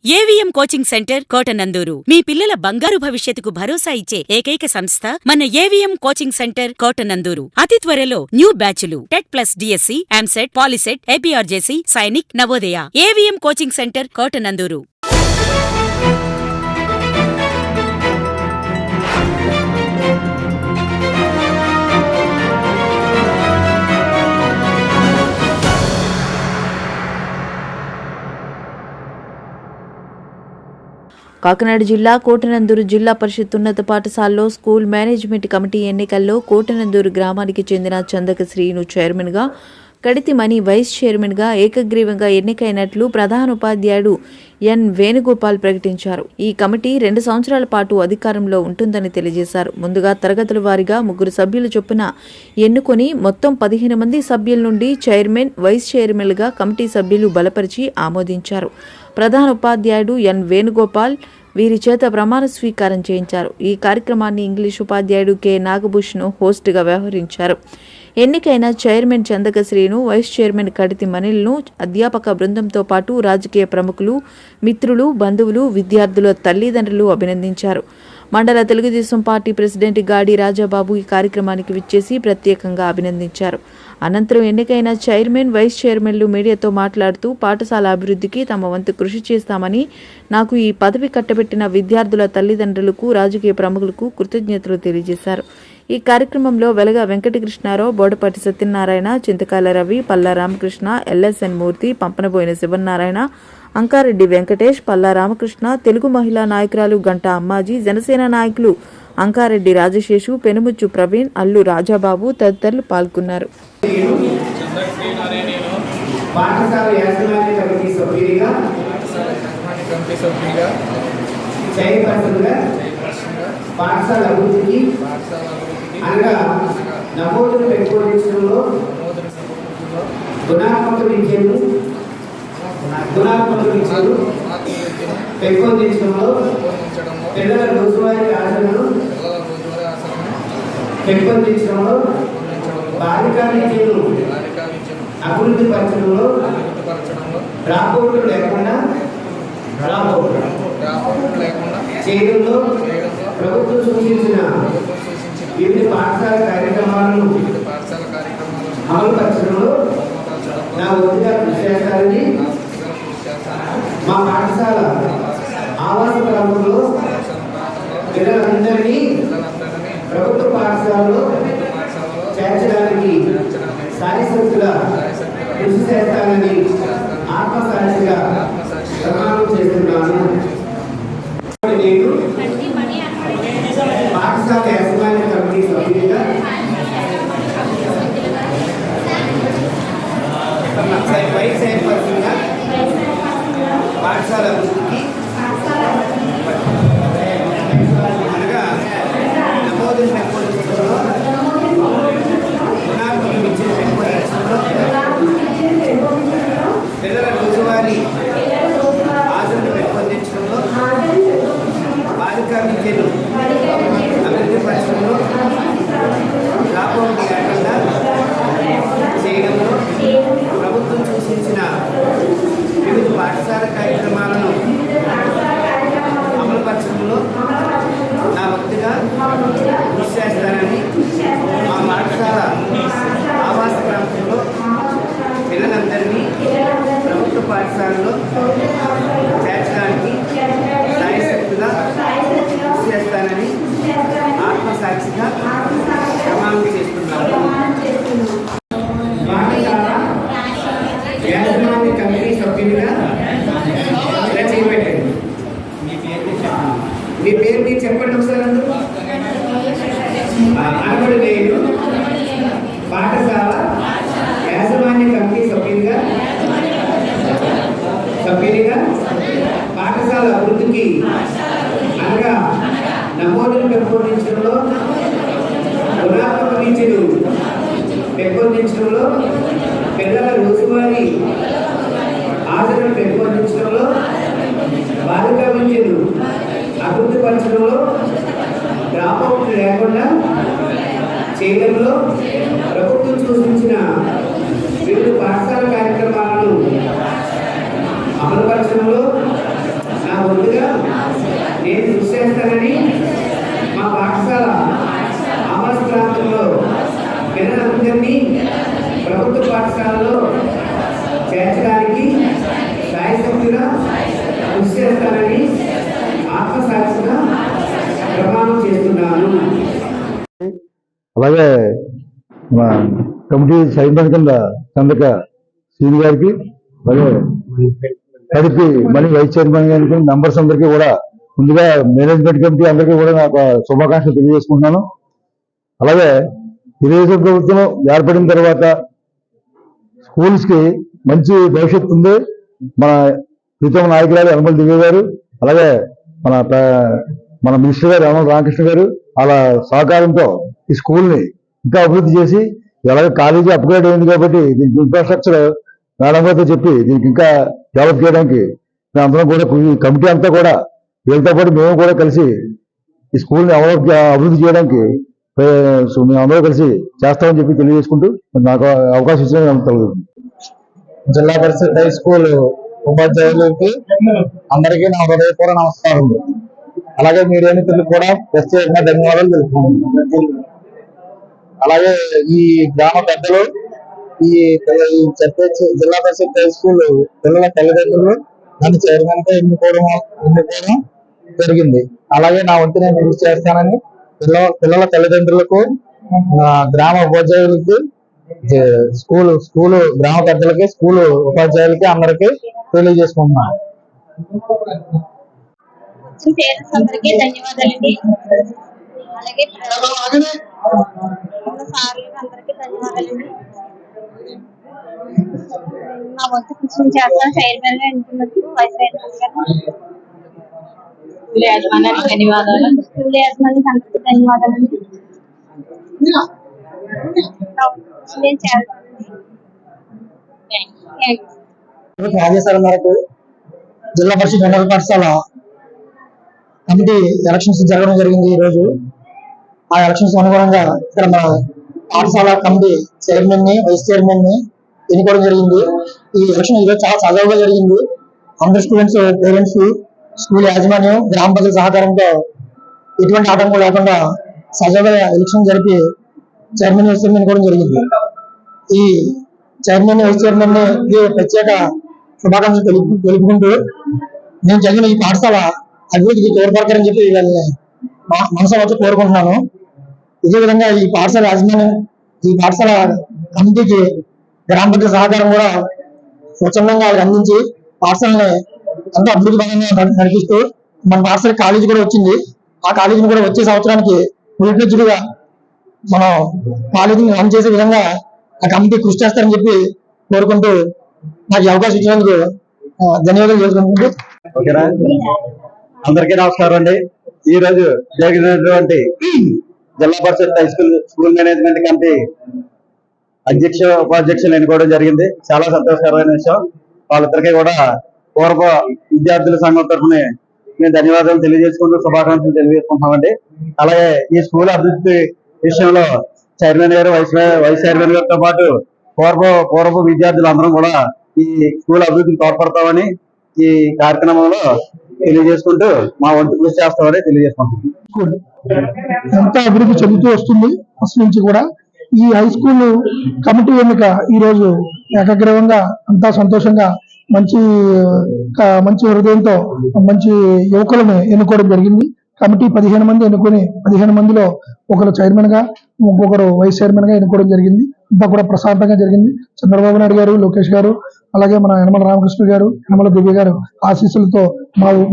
AVM coaching centre Kotananduru మీ పిల్లల బంగారు భవిష్యత్తుకు భరోసా ఇచ్చే ఏకైక సంస్థ మన ఏవిఎం కోచింగ్ సెంటర్ కోటనందూరు. అతి త్వరలో న్యూ బ్యాచ్లు TET plus DSC, EAMCET, POLYCET, APRJC, Sainik, Navodaya. AVM coaching centre Kotanandur. Kakinada జిల్లా కోటనందూరు జిల్లా పరిషత్ ఉన్నత పాఠశాలలో స్కూల్ మేనేజ్మెంట్ కమిటీ ఎన్నికల్లో కోటనందూరు గ్రామానికి చెందిన చందక శ్రీను చైర్మన్గా, కడితి మణి వైస్ చైర్మన్గా ఏకగ్రీవంగా ఎన్నికైనట్లు ప్రధాన ఉపాధ్యాయుడు ఎన్ వేణుగోపాల్ ప్రకటించారు. ఈ కమిటీ 2 సంవత్సరాల పాటు అధికారంలో ఉంటుందని తెలియజేశారు. ముందుగా తరగతుల వారీగా 3 సభ్యుల చొప్పున ఎన్నుకొని మొత్తం 15 మంది సభ్యుల నుండి చైర్మన్, వైస్ చైర్మన్లుగా కమిటీ సభ్యులు బలపరిచి ఆమోదించారు. ప్రధాన ఉపాధ్యాయుడు ఎన్ వేణుగోపాల్ వీరి చేత ప్రమాణ స్వీకారం చేయించారు. ఈ కార్యక్రమాన్ని ఇంగ్లీష్ ఉపాధ్యాయుడు కె నాగభూషణ్ హోస్ట్గా వ్యవహరించారు. ఎన్నికైన chairman Chandaka Srinu, vice chairman Kaditi మణిలను అధ్యాపక బృందంతో పాటు రాజకీయ ప్రముఖులు, మిత్రులు, బంధువులు, విద్యార్థుల తల్లిదండ్రులు అభినందించారు. మండల తెలుగుదేశం పార్టీ ప్రెసిడెంట్ గాడి రాజాబాబు ఈ కార్యక్రమానికి విచ్చేసి ప్రత్యేకంగా అభినందించారు. అనంతరం ఎన్నికైన చైర్మన్, వైస్ చైర్మన్లు మీడియాతో మాట్లాడుతూ పాఠశాల అభివృద్ధికి తమ వంతు కృషి చేస్తామని, నాకు ఈ పదవి కట్టబెట్టిన విద్యార్థుల తల్లిదండ్రులకు, రాజకీయ ప్రముఖులకు కృతజ్ఞతలు తెలియజేశారు. ఈ కార్యక్రమంలో వెలగ వెంకటకృష్ణారావు, బోడపాటి సత్యనారాయణ, చింతకాయల రవి, పల్లా రామకృష్ణ, ఎల్ఎస్ఎన్ మూర్తి, పంపనబోయిన శివనారాయణ, అంకారెడ్డి వెంకటేష్, పల్లా రామకృష్ణ, తెలుగు మహిళా నాయకురాలు గంటా అమ్మాజీ, జనసేన నాయకులు అంకారెడ్డి రాజశేషు, పెనుముచ్చు ప్రవీణ్, అల్లు రాజాబాబు తదితరులు పాల్గొన్నారు. పాఠశాల అభివృద్ధికి అనగా నమోదును పెంపొందించడంలో గుణాత్మక విద్యను పెంపొందించడంలో పిల్లల రోజువారీ ఆచరణను పెంపొందించడంలో బాలికా విద్యను అభివృద్ధి పరచడంలో డ్రాప్అవుట్లు లేకుండా చేయడంలో ప్రభుత్వం సూచించిన వివిధ పాఠశాల కార్యక్రమాలను అమలుపరచడంలో నా వంతుగా కృషి చేస్తారని, మా పాఠశాల ఆవాస ప్రాంతంలో పిల్లలందరినీ ప్రభుత్వ పాఠశాలలో చేర్చడానికి సాయశక్తుల కృషి చేస్తానని ఆత్మసాక్షిగా ప్రమాణం చేస్తున్నాను. నేను పాఠశాల యాజమాన్య కమిటీ సభ్యుడిగా, వైస్ చైర్పర్సన్గా పాఠశాల అభివృద్ధికి అనగా నమోదును పెంపొందించడంలో, గుణాత్మక విద్యను పెంపొందించడంలో, పిల్లల రోజువారీ ఆచరణను పెంపొందించడంలో, బాలికా విద్యను అభివృద్ధి పరచడంలో, డ్రాప్అవుట్ లేకుండా చేయడంలో ప్రభుత్వం సూచించిన వివిధ పాఠశాల కార్యక్రమాలను అమలుపరచడంలో నా వంతుగా కృషి చేస్తానని, మా పాఠశాల ఆవాస ప్రాంతంలో పిల్లలందరినీ ప్రభుత్వ పాఠశాలలో చేర్చడానికి సాయశక్తిగా కృషి చేస్తానని ఆత్మసాక్షిగా ప్రమాణం చేస్తున్నాను. యాజమాన్య కమిటీ సభ్యులుగా ఇలా చేయబెట్టండి. మీ పేరు మీరు చెప్పండి ఒకసారి అందరూ. అనబడి నేను పాఠశాల యాజమాన్య కమిటీ సభ్యునిగా పాఠశాల అభివృద్ధికి అనగా నమోదును పెంపొందించడంలో, గుణాత్మక విద్యను పెంపొందించడంలో, పిల్లల రోజువారీ ఆచరణ పెంపొందించడంలో, బాలికా విద్యను అభివృద్ధి పరచడంలో, డ్రాప్అవుట్లు లేకుండా చేయడంలో ప్రభుత్వం సూచించిన వివిధ పాఠశాల కార్యక్రమాలను అమలుపరచడంలో చేస్తున్నాను. అలాగే మా కమిటీ చైర్మన్ కింద చంద్రక శ్రీని గారికి, అలాగే కడిపి మళ్ళీ వైస్ చైర్మన్ గారికి, మెంబర్స్ అందరికీ కూడా ముందుగా మేనేజ్మెంట్ కమిటీ అందరికీ కూడా నాకు శుభాకాంక్షలు తెలియజేసుకుంటున్నాను. అలాగే తెలుగుదేశం ప్రభుత్వం ఏర్పడిన తర్వాత స్కూల్స్ కి మంచి భవిష్యత్తు ఉంది. మన ప్రీతమ నాయకురాలు యనమల దివ్య గారు, అలాగే మన మినిస్టర్ గారు యనమల రామకృష్ణ గారు వాళ్ళ సహకారంతో ఈ స్కూల్ ని ఇంకా అభివృద్ధి చేసి, అలాగే కాలేజీ అప్గ్రేడ్ అయింది కాబట్టి దీనికి ఇన్ఫ్రాస్ట్రక్చర్ మేడం గారితో చెప్పి దీనికి ఇంకా డెవలప్ చేయడానికి అందరం కూడా ఈ కమిటీ అంతా కూడా వీళ్ళతో పాటు మేము కూడా కలిసి ఈ స్కూల్ ని అభివృద్ధి చేయడానికి మేము అందరూ కలిసి చేస్తామని చెప్పి తెలియజేసుకుంటూ నాకు అవకాశం ఇచ్చిన జిల్లా పరిషత్ హై స్కూల్ ఉపాధ్యాయులకి అందరికీ నా హృదయపూర్వక నమస్కారం. అలాగే మీడియా మిత్రులకు కూడా ప్రత్యేకంగా ధన్యవాదాలు తెలుపుతున్నాను. అలాగే ఈ గ్రామ పెద్దలు, ఈ జిల్లా పరిషత్ హై స్కూల్ పిల్లల తల్లిదండ్రులు నన్ను చైర్మన్ గా ఎన్నుకోవడం జరిగింది. అలాగే నా వంతు నేను కృషి చేస్తానని పిల్లల తల్లిదండ్రులకు, గ్రామ ఉపాధ్యాయులకి, స్కూల్ గ్రామ పెద్దలకి, స్కూల్ ఉపాధ్యాయులకి అందరికీ తెలియజేసుకుంటున్నాను. అందరికీ ధన్యవాదాలండి. అలాగే అందరికీ ధన్యవాదాలండి. నా వంతు కృషి చేస్తాను. చైర్మన్ గా ఎన్నుకున్నందుకు వైస్ చైర్మన్ గారు, యాజమాన్యానికి ధన్యవాదాలు. స్కూల్ యాజమాన్యానికి అందరికీ ధన్యవాదాలండి. నేను చేస్తానండి. ఆదేశాల మేరకు జిల్లా పరిషత్ ఉన్నత పాఠశాల కమిటీ ఎలక్షన్స్ జరగడం జరిగింది. ఈ రోజు ఆ ఎలక్షన్స్ అనుగుణంగా ఇక్కడ మన పాఠశాల కమిటీ చైర్మన్ ని, వైస్ చైర్మన్ ని ఎన్నుకోవడం జరిగింది. ఈ ఎలక్షన్ ఈరోజు చాలా సజావుగా జరిగింది. అందరు స్టూడెంట్స్, పేరెంట్స్, స్కూల్ యాజమాన్యం, గ్రామ ప్రజల సహకారంతో ఎటువంటి ఆటంకం లేకుండా సజావుగా ఎలక్షన్ జరిపి చైర్మన్, వైస్ చైర్మన్ ఎన్నుకోవడం జరిగింది. ఈ చైర్మన్, వైస్ చైర్మన్ ని ప్రత్యేక శుభాకాంక్షలు తెలుపుకుంటూ నేను జరిగిన ఈ పాఠశాల అభివృద్ధికి తోడ్పడతారని చెప్పి మనసు వచ్చి కోరుకుంటున్నాను. ఇదే విధంగా ఈ పాఠశాల యాజమాన్యం, ఈ పాఠశాల కమిటీకి గ్రామ ప్రజల సహకారం కూడా స్వచ్ఛందంగా అందించి పాఠశాలని ఎంతో అభివృద్ధి పరంగా నడిపిస్తూ మన పాఠశాల కాలేజీ కూడా వచ్చింది. ఆ కాలేజీని కూడా వచ్చే సంవత్సరానికి ఫుల్‌ఫ్లెడ్జ్‌గా మనం కాలేజీని రన్ చేసే విధంగా ఆ కమిటీ కృషి చేస్తారని చెప్పి కోరుకుంటూ నాకు ఈ అవకాశం ఇచ్చినందుకు ధన్యవాదాలు చేసుకుంటూ. ఓకేనా, అందరికీ నమస్కారం అండి. ఈ రోజు జరిగినటువంటి జిల్లా Parishad high school management committee ఉపాధ్యక్షులు ఎన్నుకోవడం జరిగింది. చాలా సంతోషకరమైన విషయం. వాళ్ళిద్దరికీ కూడా పూర్వ విద్యార్థుల సంఘం తరఫున మేము ధన్యవాదాలు తెలియజేసుకుంటూ శుభాకాంక్షలు తెలియజేసుకుంటున్నామండి. అలాగే ఈ స్కూల్ అభివృద్ధి విషయంలో చైర్మన్ గారు, వైస్ చైర్మన్ గారితో పాటు పూర్వ విద్యార్థులు అందరం కూడా ఈ స్కూల్ అభివృద్ధికి తోడ్పడతామని ఈ కార్యక్రమంలో తెలియజేసుకుంటూ మా వంతు కృషి చేస్తామని తెలియజేసుకుంటున్నాం. ఎంతో అభివృద్ధి చెందుతూ వస్తుంది. ఫస్ట్ నుంచి కూడా ఈ హై స్కూల్ కమిటీ ఎన్నిక ఈ రోజు ఏకగ్రీవంగా అంతా సంతోషంగా మంచి హృదయంతో మంచి యువకులను ఎన్నుకోవడం జరిగింది. కమిటీ 15 మంది ఎన్నుకొని 15 మందిలో ఒకరు చైర్మన్ గా, ఇంకొకరు వైస్ చైర్మన్ గా ఎన్నుకోవడం జరిగింది. అంతా కూడా ప్రశాంతంగా జరిగింది. చంద్రబాబు నాయుడు గారు, లోకేష్ గారు, అలాగే మన యనమల రామకృష్ణ గారు, యనమల దివ్య గారు ఆశీస్సులతో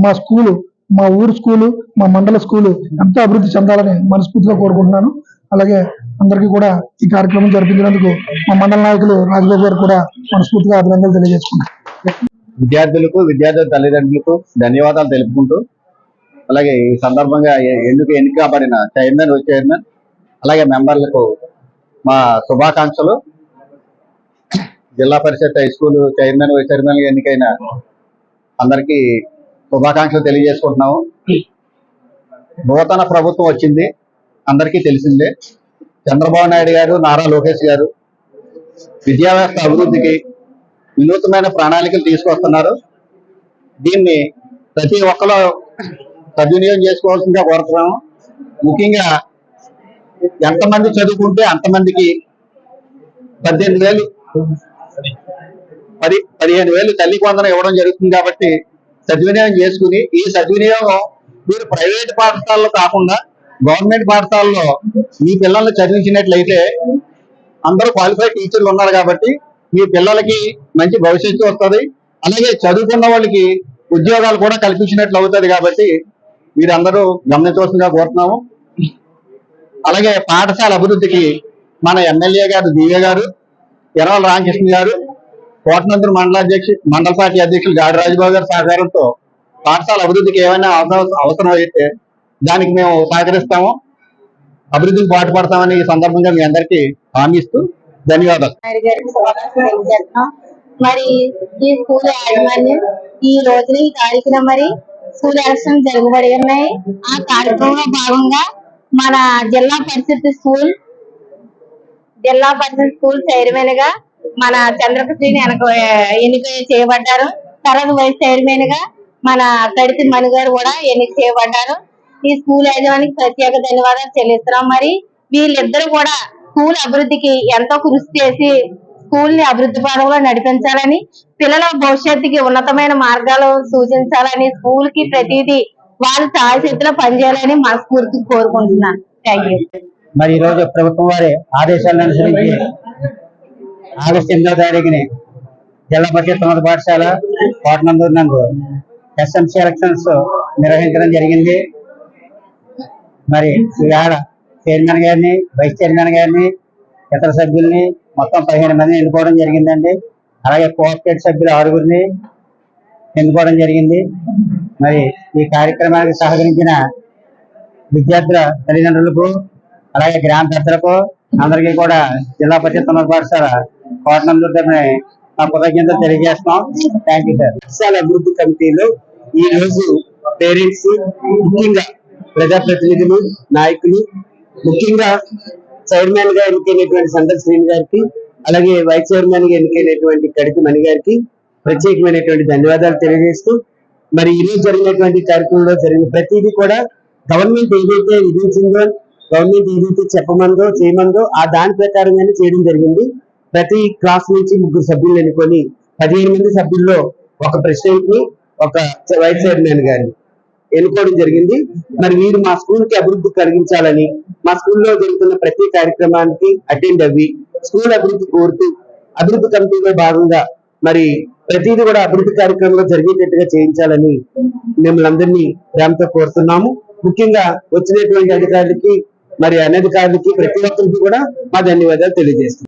మా స్కూలు, మా ఊరు స్కూలు, మా మండల స్కూలు ఎంతో అభివృద్ధి చెందాలని మనస్ఫూర్తిగా కోరుకుంటున్నాను. అలాగే అందరికీ కూడా ఈ కార్యక్రమం జరిపించినందుకు మా మండల నాయకులు రాజబాబు గారు కూడా మనస్ఫూర్తిగా అభినందనలు తెలియజేసుకున్నారు. విద్యార్థులకు, విద్యార్థుల తల్లిదండ్రులకు ధన్యవాదాలు తెలుపుకుంటూ, అలాగే ఈ సందర్భంగా ఎన్నిక కాబడిన చైర్మన్, వైస్ చైర్మన్, అలాగే మెంబర్లకు మా శుభాకాంక్షలు. Zilla Parishad high school chairman, vice chairman ఎన్నికైన అందరికీ శుభాకాంక్షలు తెలియజేసుకుంటున్నాము. నూతన ప్రభుత్వం వచ్చింది, అందరికీ తెలిసిందే. చంద్రబాబు నాయుడు గారు, నారా లోకేష్ గారు విద్యా వ్యవస్థ అభివృద్ధికి వినూత్నమైన ప్రణాళికలు తీసుకొస్తున్నారు. దీన్ని ప్రతి ఒక్కరు సద్వినియోగం చేసుకోవాల్సిందిగా కోరుతున్నాము. ముఖ్యంగా ఎంతమంది చదువుకుంటే అంతమందికి 15,000 తల్లి వందనం ఇవ్వడం జరుగుతుంది. కాబట్టి సద్వినియోగం చేసుకుని, ఈ సద్వినియోగం మీరు ప్రైవేట్ పాఠశాలలో కాకుండా గవర్నమెంట్ పాఠశాలలో మీ పిల్లల్ని చదివించినట్లయితే అందరూ క్వాలిఫైడ్ టీచర్లు ఉన్నారు కాబట్టి మీ పిల్లలకి మంచి భవిష్యత్తు వస్తుంది. అలాగే చదువుకున్న వాళ్ళకి ఉద్యోగాలు కూడా కల్పించినట్లు అవుతుంది కాబట్టి మీరందరూ గమనించవలసిందిగా కోరుతున్నాము. అలాగే పాఠశాల అభివృద్ధికి మన ఎమ్మెల్యే గారు దివ్య గారు, ఎర్రవల రామకృష్ణ గారు, కోటనందూరు మండల పార్టీ అధ్యక్షులు గాడి రాజబాబు గారి సహకారంతో పాఠశాల అభివృద్ధికి ఏమైనా అవసరం అయితే దానికి మేము సహకరిస్తాము, అభివృద్ధికి పాటుపడతామని ఈ సందర్భంగా మీ అందరికీ హామీ ఇస్తూ ధన్యవాదాలు. మరి ఈ స్కూల్ యాజమాన్యం ఈ రోజున ఈ తారీఖున మరి స్కూల్ ఎలక్షన్ జరగబడి ఉన్నాయి. ఆ కార్యక్రమంలో భాగంగా మన జిల్లా పరిషత్ స్కూల్ చైర్మన్ గా మన చంద్రకశ్రీని ఎన్నిక చేయబడ్డారు. తర్వాత వైస్ చైర్మన్ గా మన కడితి మణి గారు కూడా ఎన్నిక చేయబడ్డారు. ఈ స్కూల్ యాజమానికి ప్రత్యేక ధన్యవాదాలు చెల్లిస్తున్నాం. మరి వీళ్ళిద్దరూ కూడా స్కూల్ అభివృద్ధికి ఎంతో కృషి చేసి స్కూల్ ని అభివృద్ధి పదంలో నడిపించాలని, పిల్లల భవిష్యత్తుకి ఉన్నతమైన మార్గాలు సూచించాలని, స్కూల్ కి ప్రతిదీ వాళ్ళు ఛాయశక్తిలో పనిచేయాలని మనస్ఫూర్తి కోరుకుంటున్నాను. Thank you. మరి ఈ రోజు ప్రభుత్వం వారి ఆదేశాలను అనుసరించి ఆగస్టు 8వ తారీఖుని జిల్లా పరిషత్ ఉన్నత పాఠశాల కోటనందూరు నందు ఎస్ఎంసీ ఎలక్షన్స్ నిర్వహించడం జరిగింది. మరి ఈవేళ చైర్మన్ గారిని, వైస్ చైర్మన్ గారిని, ఇతర సభ్యుల్ని మొత్తం 15 మందిని ఎన్నుకోవడం జరిగిందండి. అలాగే కోఆపరేటివ్ సభ్యులు 6గురిని ఎన్నుకోవడం జరిగింది. మరి ఈ కార్యక్రమానికి సహకరించిన విద్యార్థుల తల్లిదండ్రులకు, అలాగే గ్రామ పెద్దలకు అందరికీ కూడా జిల్లా పరిషత్ ఉన్నత పాఠశాల కోటనందూరు తరపున మా కృతజ్ఞతలు తెలియజేస్తున్నాం. Thank you sir. పాఠశాల అభివృద్ధి కమిటీలో ఈ రోజు పేరెంట్స్, ముఖ్యంగా ప్రజాప్రతినిధులు, నాయకులు, ముఖ్యంగా చైర్మన్ గా ఎన్నికైనటువంటి సందర్ శ్రీని గారికి, అలాగే వైస్ చైర్మన్ గా ఎన్నికైనటువంటి కడితి మణి గారికి ప్రత్యేకమైనటువంటి ధన్యవాదాలు తెలియజేస్తూ, మరి ఈ రోజు జరిగినటువంటి కార్యక్రమంలో జరిగిన ప్రతిదీ కూడా గవర్నమెంట్ ఏదైతే విధించిందో, గవర్నమెంట్ ఏదైతే చెప్పమందో చేయమందో ఆ దాని ప్రకారంగానే చేయడం జరిగింది. ప్రతి క్లాస్ నుంచి 3 సభ్యులు ఎన్నుకొని 15 మంది సభ్యుల్లో ఒక ప్రెసిడెంట్ ని, ఒక వైస్ చైర్మన్ గారిని ఎన్నుకోవడం జరిగింది. మరి వీరు మా స్కూల్ కి అభివృద్ధి కలిగించాలని, మా స్కూల్లో జరుగుతున్న ప్రతి కార్యక్రమానికి అటెండ్ అవ్వి స్కూల్ అభివృద్ధి కోరుతూ అభివృద్ధి కమిటీలో భాగంగా మరి ప్రతిదీ కూడా అభివృద్ధి కార్యక్రమంలో జరిగేటట్టుగా చేయించాలని మిమ్మల్ని అందరినీ ప్రేమతో కోరుతున్నాము. ముఖ్యంగా వచ్చినటువంటి అధికారులకి, మరి అనధికారులకి, ప్రతి ఒక్కరికి కూడా మా ధన్యవాదాలు తెలియజేస్తున్నాం.